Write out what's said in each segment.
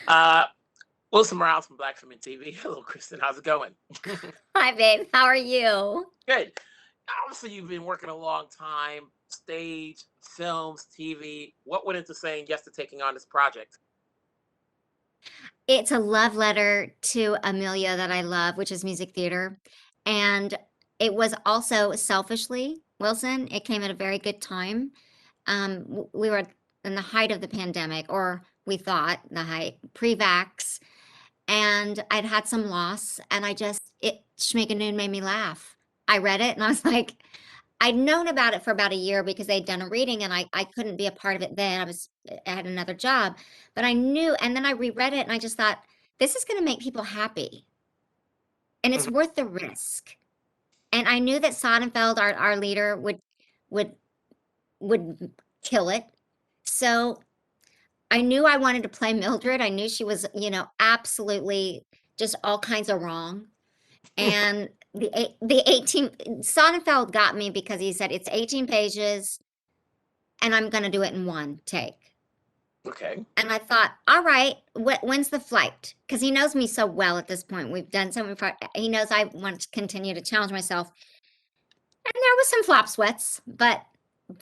Uh, Wilson Morales from Black Film and TV. Hello, Kristen. How's it going? Hi, babe. How are you? Good. Obviously, you've been working a long time, stage, films, TV. What went into saying yes to taking on this project? It's a love letter to Amelia that I love, which is music theater. And it was also selfishly, Wilson, it came at a very good time. We were in the height of the pandemic, or we thought the height, pre-vax, and I'd had some loss, and Schmigadoon made me laugh. I read it and I was like, I'd known about it for about a year because they'd done a reading and I couldn't be a part of it then. I had another job, but I knew, and then I reread it and I just thought, this is going to make people happy and it's Mhm. worth the risk. And I knew that Sonnenfeld, our leader, would would kill it. So I knew I wanted to play Mildred. I knew she was, absolutely just all kinds of wrong. And the 18 Sonnenfeld got me because he said it's 18 pages and I'm going to do it in one take. Okay. And I thought, all right, when's the flight? Because he knows me so well at this point. We've done so many. He knows I want to continue to challenge myself. And there was some flop sweats, but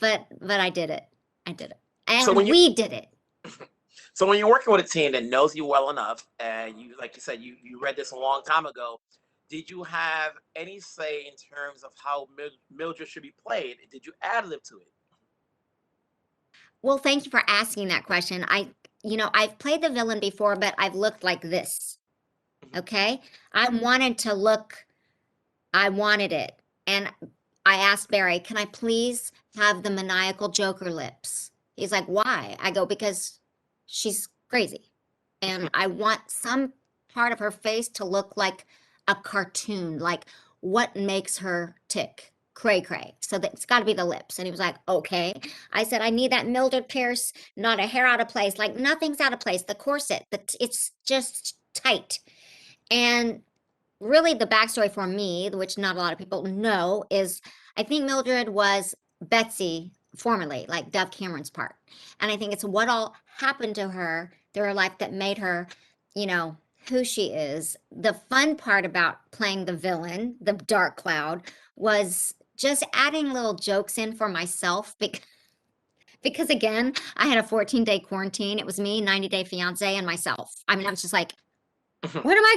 I did it. I did it, So when and you we did it. so when you're working with a team that knows you well enough, and you, like you said, you read this a long time ago, did you have any say in terms of how Mildred should be played? Did you ad lib to it? Well, thank you for asking that question. I've played the villain before, but I've looked like this. Mhm. Okay, I wanted it, and I asked Barry, "Can I please have the maniacal Joker lips?" He's like, "Why?" I go, "Because she's crazy, and I want some part of her face to look like a cartoon, like what makes her tick, cray cray. So that it's got to be the lips." And he was like, "Okay." I said, "I need that Mildred Pierce, not a hair out of place, like nothing's out of place. The corset, it's just tight." And really the backstory for me, which not a lot of people know, is I think Mildred was Betsy formerly, like Dove Cameron's part. And I think it's what all happened to her through her life that made her, you know, who she is. The fun part about playing the villain, the dark cloud, was just adding little jokes in for myself because again, I had a 14-day quarantine. It was me, 90-day fiance, and myself. I mean, I was just like, what am I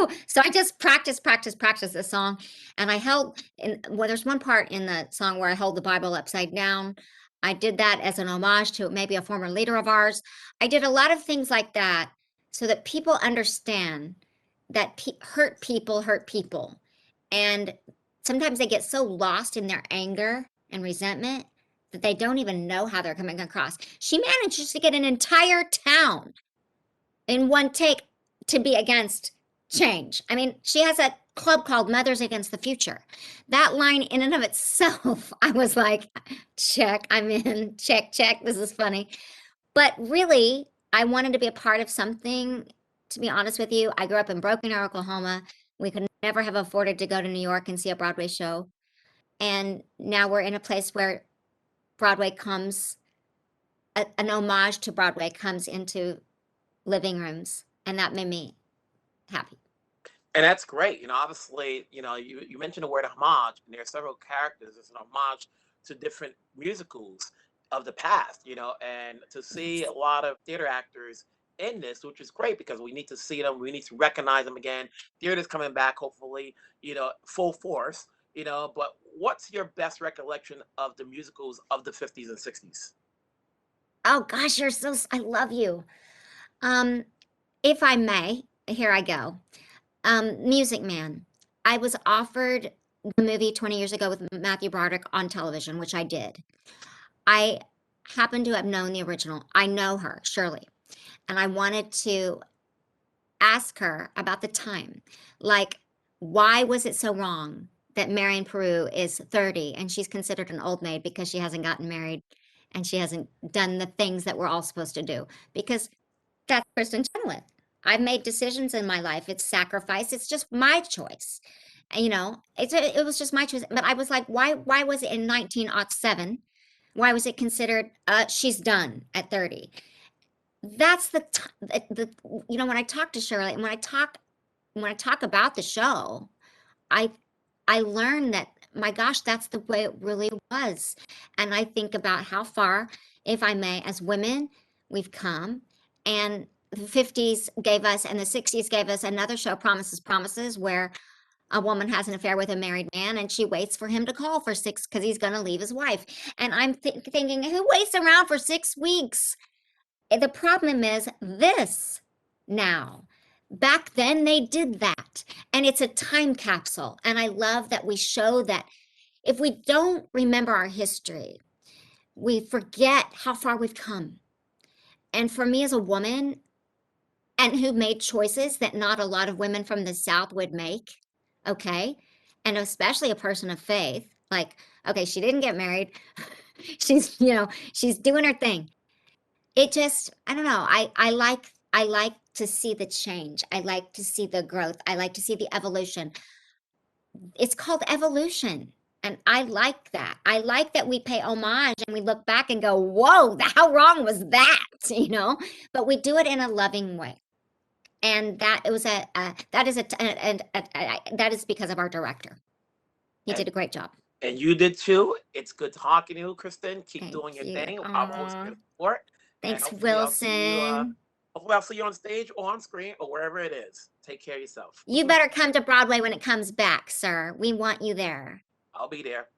gonna do? So I just practice this song. And there's one part in the song where I hold the Bible upside down. I did that as an homage to maybe a former leader of ours. I did a lot of things like that so that people understand that hurt people hurt people. And sometimes they get so lost in their anger and resentment that they don't even know how they're coming across. She manages to get an entire town in one take to be against change. I mean, she has a club called Mothers Against the Future. That line in and of itself, I was like, check, I'm in, check, check, this is funny. But really, I wanted to be a part of something. To be honest with you, I grew up in Broken Arrow, Oklahoma. We could never have afforded to go to New York and see a Broadway show. And now we're in a place where Broadway comes, an homage to Broadway comes into living rooms, and that made me happy. And that's great. Obviously, you mentioned the word homage, and there are several characters. It's an homage to different musicals of the past, and to see Yes. a lot of theater actors in this, which is great because we need to see them, we need to recognize them again. Theater's coming back, hopefully, full force, but what's your best recollection of the musicals of the 50s and 60s? Oh gosh, I love you. Um, if I may, here I go. Music Man. I was offered the movie 20 years ago with Matthew Broderick on television, which I did. I happen to have known the original. I know her, Shirley, and I wanted to ask her about the time. Like, why was it so wrong that Marion Peru is 30 and she's considered an old maid because she hasn't gotten married and she hasn't done the things that we're all supposed to do? Because that's Kristin Chenoweth. I've made decisions in my life. It's sacrifice. It's just my choice. And, it was just my choice. But I was like, why was it in 1907? Why was it considered she's done at 30? that's the you know, when I talk to Shirley and when I talk about the show, I learned that, my gosh, that's the way it really was. And I think about how far, if I may, as women, we've come. And the 50s gave us, and the 60s gave us another show, Promises, Promises, where a woman has an affair with a married man and she waits for him to call for 6 because he's going to leave his wife. And I'm thinking, who waits around for 6 weeks? The problem is this now. Back then they did that. And it's a time capsule. And I love that we show that if we don't remember our history, we forget how far we've come. And for me as a woman, and who made choices that not a lot of women from the South would make, okay? And especially a person of faith, like, okay, she didn't get married. She's, you know, she's doing her thing. It just, I don't know. I like to see the change. I like to see the growth. I like to see the evolution. It's called evolution. And I like that. I like that we pay homage and we look back and go, whoa, how wrong was that? You know, but we do it in a loving way. And that it was that is because of our director. He did a great job. And you did too. It's good talking to you, Kristin. Keep Thank doing your you. thing. I'm always here to support. Thanks, hopefully Wilson. Hopefully I'll see you on stage or on screen or wherever it is. Take care of yourself. You better come to Broadway when it comes back, sir. We want you there. I'll be there.